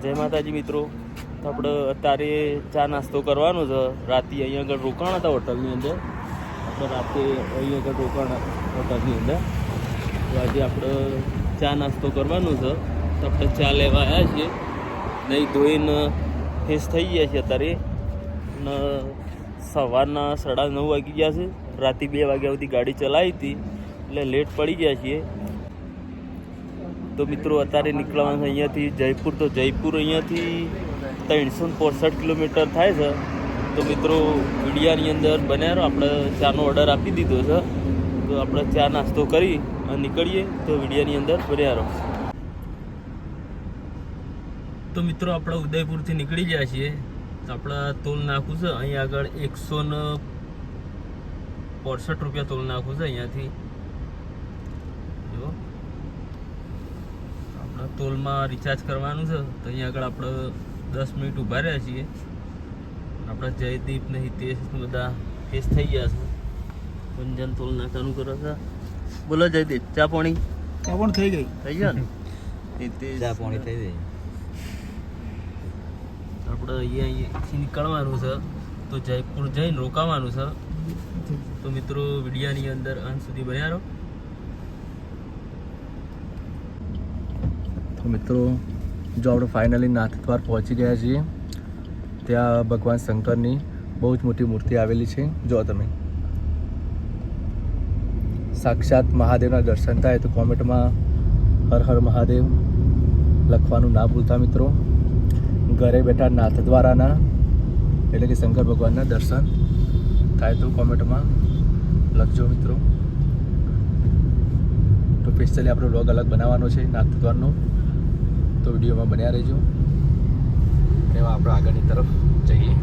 જય માતાજી મિત્રો. તો આપણે અત્યારે ચા નાસ્તો કરવાનો છે. રાતે અહીંયા આગળ રોકાણ હતા હોટલની અંદર. આપણે રાતે અહીંયા આગળ રોકાણ હોટલની અંદર. તો આજે આપણે ચા નાસ્તો કરવાનો છે. તો આપણે ચા લેવા આવ્યા છીએ. નહીં ધોઈને ફ્રેશ થઈ ગયા છીએ અત્યારે. અને સવારના 9:30 વાગી ગયા છે. રાતે 2 વાગ્યા સુધી ગાડી ચલાવી હતી એટલે લેટ પડી ગયા છીએ. તો મિત્રો અત્યારે નીકળવાનું છે અહીંયાથી જયપુર. તો જયપુર અહીંયાથી 365 કિલોમીટર થાય છે. તો મિત્રો વિડિયાની અંદર બન્યા રહો. આપણે ચાનો ઓર્ડર આપી દીધો છે. તો આપણે ચા નાસ્તો કરી અને નીકળીએ. તો વિડિયાની અંદર બન્યા રહો. તો મિત્રો આપણે ઉદયપુરથી નીકળી ગયા છીએ. તો આપણે ટોલ નાખવું છે અહીં આગળ 165 રૂપિયા ટોલ નાખવું છે અહીંયાથી. જો આપણે ટોલમાં રિચાર્જ કરવાનું છે. તો અહીંયા આગળ આપણે 10 મિનિટ ઊભા રહ્યા છીએ. આપણા જયદીપ ને હિતેશ બધા ફેસ થઈ ગયા છે. ગુંજન ટોલ નાકાનું કરે છે. બોલો જયદીપ, ચા પાણી થઈ ગઈ. થઈ ગયા ને? હિતેશ ચા પાણી થઈ ગઈ. આપણે અહીંયાથી નીકળવાનું છે. તો જયપુર જઈને રોકાવાનું છે. તો મિત્રો વિડિયાની અંદર અંત સુધી બન્યા રહો. તો મિત્રો જો આપણે ફાઇનલી નાથદ્વાર પહોંચી ગયા છીએ. ત્યાં ભગવાન શંકરની બહુ જ મોટી મૂર્તિ આવેલી છે. જો તમે સાક્ષાત મહાદેવના દર્શન થાય તો કોમેન્ટમાં હર હર મહાદેવ લખવાનું ના ભૂલતા મિત્રો. ઘરે બેઠા નાથદ્વારાના એટલે કે શંકર ભગવાનના દર્શન થાય તો કોમેન્ટમાં લખજો મિત્રો. તો સ્પેશિયલી આપણો વ્લોગ અલગ બનાવવાનો છે નાથદ્વારનો. તો વિડીયોમાં બન્યા રહેજો. એમાં આપણે આગળની તરફ જઈએ.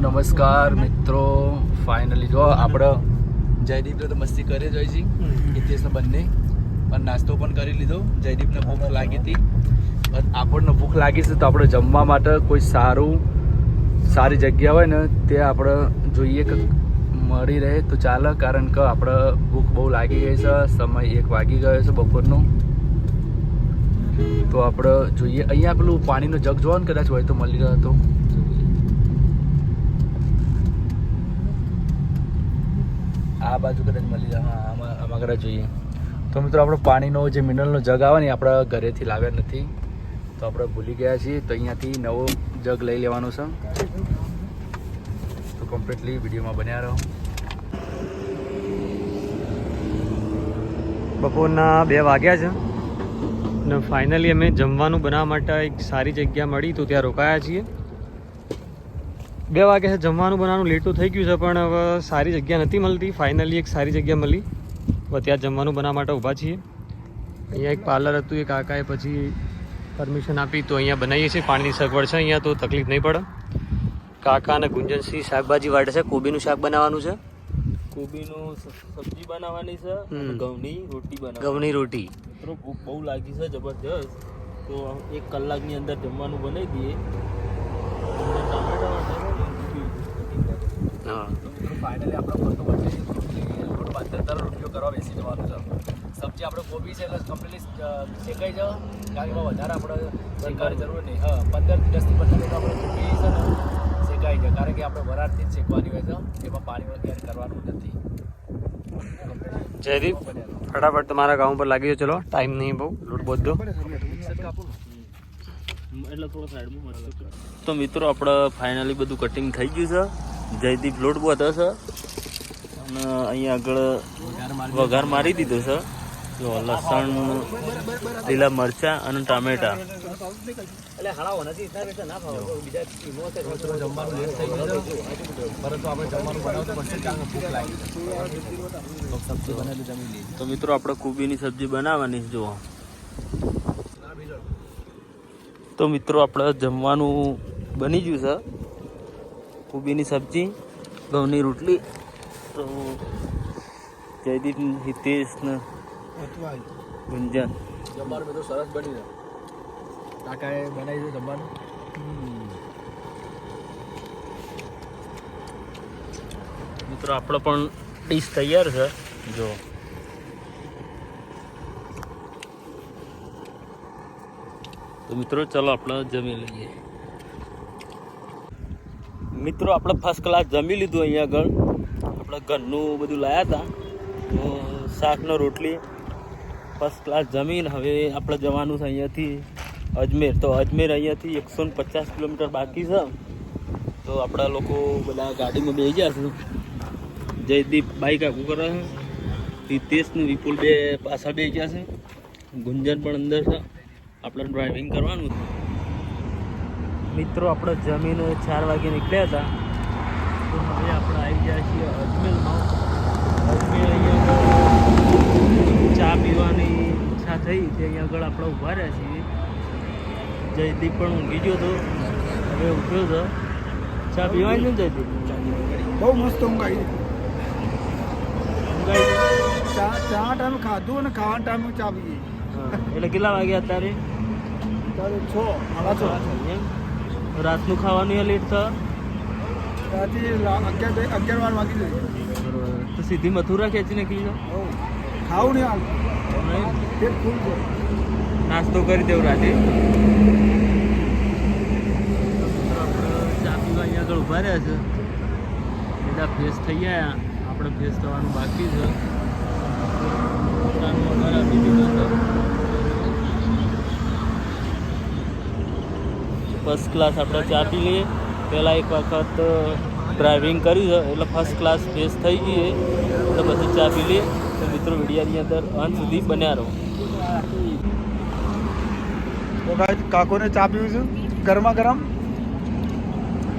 નમસ્કાર મિત્રો, ફાઇનલી જો આપણે જયદીપને તો મસ્તી કરી જ હોય છે. હિતેશને બંને પણ નાસ્તો પણ કરી લીધો. જયદીપને ભૂખ લાગી હતી. આપણને ભૂખ લાગી છે તો આપણે જમવા માટે કોઈ સારી જગ્યા હોય ને તે આપણે જોઈએ કે મળી રહે તો ચાલે. કારણ કે આપણે ભૂખ બહુ લાગી ગઈ છે. સમય 1 વાગી ગયો છે બપોરનો. તો આપણે જોઈએ અહીંયા પેલું પાણીનો જગ જોવો ને કદાચ હોય તો મળી રહ્યો તો. આ બાજુ કદાચ મળી જાય. હા આમાં કદાચ જોઈએ. તો મિત્રો આપણો પાણીનો જે મિનરલનો જગ આવે ને આપણે ઘરેથી લાવ્યા નથી. તો આપણે ભૂલી ગયા છીએ. તો અહીંયાથી નવો જગ લઈ લેવાનો છે. તો કમ્પ્લીટલી વિડીયોમાં બન્યા રહો. બપોરના 2 વાગ્યા છે અને ફાઇનલી અમે જમવાનું બનાવવા માટે એક સારી જગ્યા મળી તો ત્યાં રોકાયા છીએ. 2 વાગ્યા છે. જમવાનું બનાવવાનું લેટ તો થઈ ગયું છે પણ હવે સારી જગ્યા નથી મળતી. ફાઇનલી એક સારી જગ્યા મળી. હવે ત્યાં જમવાનું બનાવવા માટે ઊભા છીએ. અહીંયા એક પાર્લર હતું. એ કાકાએ પછી પરમિશન આપી તો અહીંયા બનાવીએ છીએ. પાણીની સગવડ છે અહીંયા તો તકલીફ નહીં પડે. કાકા અને ગુંજનસિંહ શાકભાજી વાટે છે. કોબીનું શાક બનાવવાનું છે. કોબીનું સબ્જી બનાવવાની છે. ઘઉંની રોટી બનાવવાની. ઘઉંની રોટી. મિત્રો ભૂખ બહુ લાગી છે જબરજસ્ત. તો 1 કલાકની અંદર જમવાનું બનાવી દઈએ. હા ફાઇનલી આપણે ફરતો પછી 15 રૂપિયો કરવા બેસી જવાનું છે. સબ્જી આપણે કોબી છે એટલે કમ્પ્લીટલી શેકાઈ જાવ. કારણ કે વધારે આપણે શેકવાની જરૂર નહીં. હા 10 થી 15 મિનિટ આપણે કોબી છે ને શેકાઈ જાય. કારણ કે આપણે વરાળથી જ શેકવાની હોય છે. એમાં પાણી એડ કરવાનું નથી. જયદીપ ફટાફટ તમારા ગામ પર લાગી જાઓ. ચલો ટાઈમ નહીં બહુ લોટ બધો. એટલે થોડો સાઈડમાં મસ્ત. તો મિત્રો આપણે ફાઇનલી બધું કટિંગ થઈ ગયું છે. જયદીપ લોટ બધો છે અને અહીંયા આગળ વઘાર મારી દીધો છે. જો લસણ, લીલા મરચાં અને ટામેટા. તો મિત્રો આપણે કોબીની સબ્જી બનાવવાની જો. તો મિત્રો આપણે જમવાનું બની ગયું છે. કોબીની સબ્જી, ઘઉંની રોટલી. તો જયદીપ, હિતેશ ને ગુંજન જમવાનું બધું સરસ બની જાય. કાકાએ બનાવી દીધું જમવાનું. મિત્રો આપણે પણ ડીશ તૈયાર છે. જો તો મિત્રો ચલો આપણે જમી લઈએ. મિત્રો આપણે ફર્સ્ટ ક્લાસ જમી લીધું. અહીંયા આગળ આપણે ઘરનું બધું લાવ્યા હતા, શાકનો રોટલી ફર્સ્ટ ક્લાસ જમીન. હવે આપણે જવાનું છે અહીંયાથી અજમેર. તો અજમેર અહીંયાથી 150 કિલોમીટર બાકી છે. તો આપણા લોકો બધા ગાડીમાં બેસી ગયા છે. જયદીપ બાઈક આગું કરે છે, હિતેશ ને વિપુલ બે પાછા બેસી ગયા છે, ગુંજન પણ અંદર છે. આપણે ડ્રાઇવિંગ કરવાનું છે. મિત્રો આપણે જમીન 4 વાગે નીકળ્યા હતા. તો હવે આપણે આવી ગયા છીએ અજમેરમાં. અજમેર અહીંયા ચા પીવાની ઈચ્છા થઈ તે અહીંયા આગળ આપણે ઊભા રહ્યા છીએ. જયદીપ પણ ઊંઘી ગયો હતો, હવે ઉઠ્યો હતો. ચા પીવાની ને જયદીપ? બહુ મસ્ત ઊંઘાઈ. ચા ટાઈમ ખાધું અને ખાવાના ટાઈમે ચા પીએ. એટલે કેટલા વાગ્યા અત્યારે? ત્યારે 6 એમ રાતનું ખાવાનું એ લેટ થયો? રાતે 11 વાગી જાય. તો સીધી મથુરા ખેંચી નીકળી જાઓ. ખાવું નહીં હાલ પેટ ફૂલ છે. નાસ્તો કરી દેવું રાતે. ચા પીવા અહીંયા આગળ ઊભા રહ્યા છે. બધા ફ્રેશ થઈ ગયા, આપણે ફ્રેશ થવાનું બાકી છે. ફર્સ્ટ ક્લાસ આપણે ચા પી લઈએ. પહેલાં એક વખત ડ્રાઇવિંગ કરી છે એટલે ફર્સ્ટ ક્લાસ ફ્રેશ થઈ ગઈ એટલે પછી ચા પી લઈએ. તો મિત્રો વિડીયાની અંદર અંત સુધી બન્યા રહો. તો ભાઈ કાકોને ચા પીવું છું ગરમા ગરમ.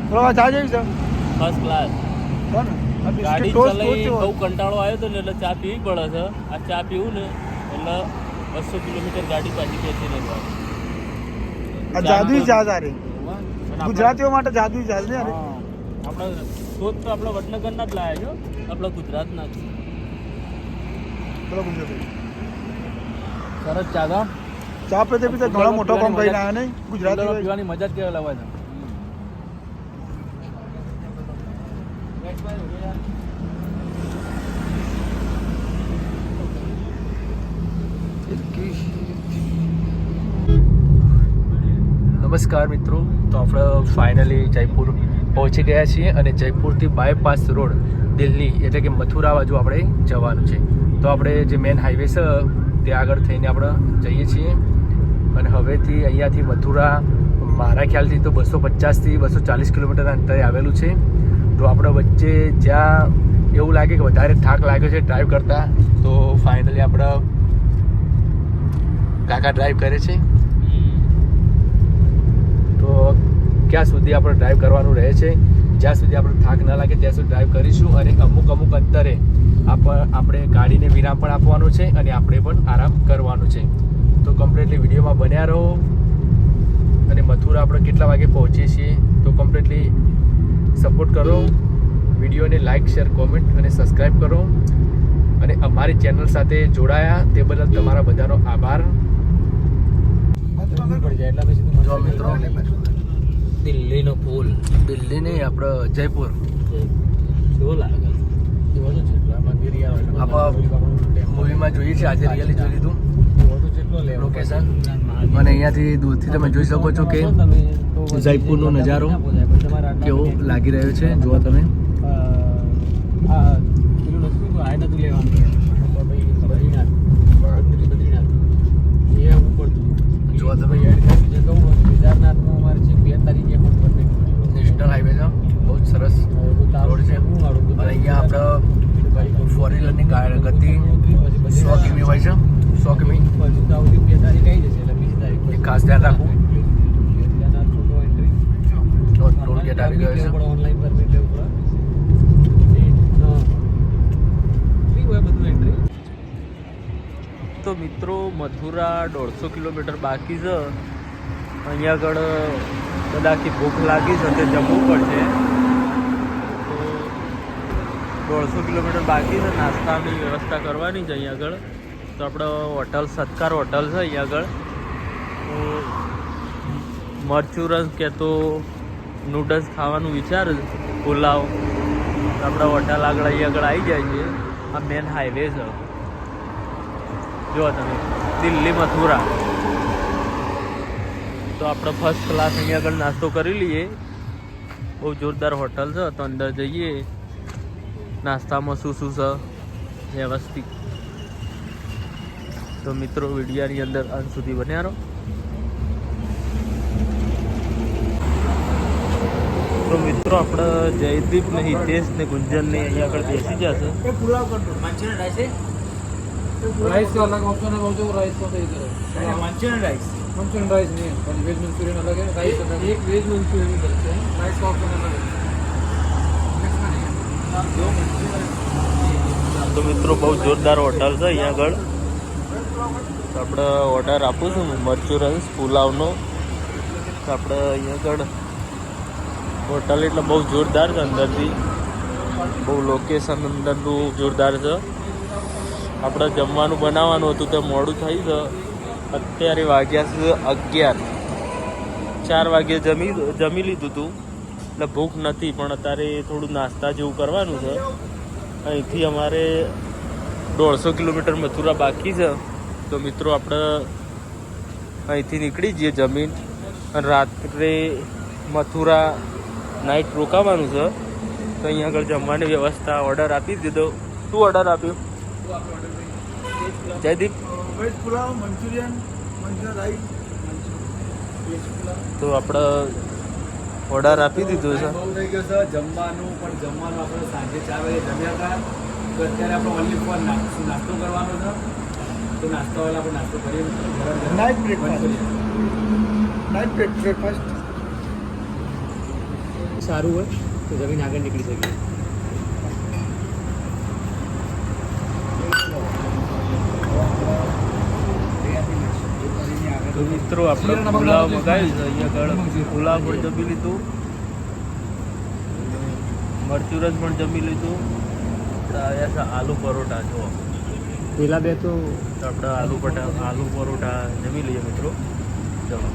થોડા ચા જેવી છે ફર્સ્ટ ક્લાસ. ગાડી ચલાવી બહુ કંટાળો આવ્યો હતો ને એટલે ચા પીવી પડે છે. આ ચા પીવું ને એટલે 200 કિલોમીટર ગાડી પાછી ખેંચી લેવા. જાદુઈ ચા સારી, ગુજરાતીઓ માટે જાદુઈ ચા છે. આપણે શોધ તો આપણા વડનગરના જ લાયા છો, આપણા ગુજરાતના જ. બોલો ગુજરાતી સરસ ચા તો ચા પીતે પીતે ઘણો મોટો કામ કરીને આવ્યા નહીં ગુજરાતી પીવાની મજા જ કેવા લાવે છે. નમસ્કાર મિત્રો, તો આપણે ફાઇનલી જયપુર પહોંચી ગયા છીએ અને જયપુરથી બાયપાસ રોડ દિલ્હી એટલે કે મથુરા બાજુ આપણે જવાનું છે. તો આપણે જે મેન હાઈવે છે ત્યાં આગળ થઈને આપણે જઈએ છીએ. અને હવેથી અહીંયાથી મથુરા મારા ખ્યાલથી તો 250થી 240 કિલોમીટરના અંતરે આવેલું છે. તો આપણે વચ્ચે જ્યાં એવું લાગે કે વધારે થાક લાગ્યો છે ડ્રાઈવ કરતાં, તો ફાઇનલી આપણે કાકા ડ્રાઈવ કરે છે. તો ક્યાં સુધી આપણે ડ્રાઈવ કરવાનું રહે છે, જ્યાં સુધી આપણે થાક ન લાગે ત્યાં સુધી ડ્રાઈવ કરીશું. અને અમુક અંતરે આપણે ગાડીને વિરામ પણ આપવાનો છે અને આપણે પણ આરામ કરવાનો છે. તો કમ્પ્લીટલી વિડીયોમાં બન્યા રહો. અને મથુરા આપણે કેટલા વાગે પહોંચીએ છીએ તો કમ્પ્લીટલી સપોર્ટ કરો. વિડીયોને લાઇક, શેર, કોમેન્ટ અને સબસ્ક્રાઈબ કરો. અને અમારી ચેનલ સાથે જોડાયા તે બદલ તમારા બધાનો આભાર. જો મિત્રો, દિલ્હીનો પુલ. દિલ્હી નહીં, આપણે જયપુર. કેવો લાગે? આપણે મૂવીમાં જોઈએ છીએ, આજે રિયલી જોઈ લીધું લોકેશન. અને અહીંયાથી દૂરથી તમે જોઈ શકો છો કે જયપુરનો નજારો કેવો લાગી રહ્યો છે. જુઓ તમે. જુઓ તમે, નેશનલ હાઈવે છે, બહુ જ સરસ રોડ છે. અને અહીંયા આપણે ફોર વ્હીલરની ગતિ 100 કિમી હોય છે, 100 કિમી. એ ખાસ ધ્યાન રાખવું. ટોલ ગેટ આવી ગયો છે. તો મિત્રો મથુરા 150 કિલોમીટર બાકી છે. અહીંયા આગળ કદાચ ભૂખ લાગી છે તે જમવું પડશે. તો 150 કિલોમીટર બાકી છે. નાસ્તાની વ્યવસ્થા કરવાની છે અહીંયા આગળ. તો આપણે હોટલ સત્કાર હોટલ છે અહીંયા આગળ. તો મરચુરસ કે તો નૂડલ્સ ખાવાનું વિચાર પુલાવ. તો આપણે હોટલ આગળ અહીંયા આગળ આવી જાય છે. આ મેન હાઈવે છે. જો તમે દિલ્હી મથુરા. તો આપણે ફર્સ્ટ ક્લાસ અહીંયા આગળ નાસ્તો કરી લઈએ. બહુ જોરદાર હોટલ છે. તો અંદર જઈએ, નાસ્તામાં શું શું છે વ્યવસ્થિત. તો મિત્રો વિડીયાની અંદર અંત સુધી બન્યા રહો. તો મિત્રો આપણે જયદીપ ને હિતેશ ને ગુંજન ને અહીંયા આગળ બેસી જશે. राइस का अलग ऑप्शन है बहुत राइस का सही है मंचूरियन राइस नहीं है वेज मंचूरियन अलग है राइस अलग है. एक वेज मंचूरियन करते हैं राइस का ऑप्शन अलग है. તો મિત્રો બહુ જોરદાર હોટલ છે અહીંયા આગળ. તો આપણે ઓર્ડર આપું છું મરચુરન્સ પુલાવનો. તો આપણે અહીંયા આગળ હોટલ એટલે બહુ જોરદાર છે. અંદરથી બહુ લોકેશન અંદરનું જોરદાર છે. આપણે જમવાનું બનાવવાનું હતું તો મોડું થઈ છે. અત્યારે વાગ્યા છે 11. 4 વાગે જમી લીધું હતું એટલે ભૂખ નથી. પણ અત્યારે થોડું નાસ્તા જેવું કરવાનું છે. અહીંથી અમારે 150 કિલોમીટર મથુરા બાકી છે. તો મિત્રો આપણે અહીંથી નીકળી જઈએ જમીન અને રાત્રે મથુરા નાઇટ રોકાવાનું છે. તો અહીંયા આગળ જમવાની વ્યવસ્થા ઓર્ડર આપી દીધો. શું ઓર્ડર આપ્યો Jaydeep? Veg pulao, Manchurian rice. તો આપણે ઓર્ડર આપી દીધો છે. બહુ થઈ ગયો છે જમવાનું આપણે સાંજે 4 વાગે જમ્યા હતા. તો અત્યારે આપણે ઓનલી ફોર નાસ્તો કરવાનો છે. તો નાસ્તો વાળા આપણે નાસ્તો કરીએ. નાઇટ બ્રેકફાસ્ટ સારું હોય તો જમીન આગળ નીકળી શકીએ. તો મિત્રો આપણે પુલાવ મગાવ્યું છે. અહીંયા આગળ પુલાવ પણ જમી લીધું, મરચુરસ પણ જમી લીધું. આપણે આવ્યા છે આલુ પરોઠા. જો પેલા બે તો આપણે આલુ પરોઠા જમી લઈએ મિત્રો. ચલો.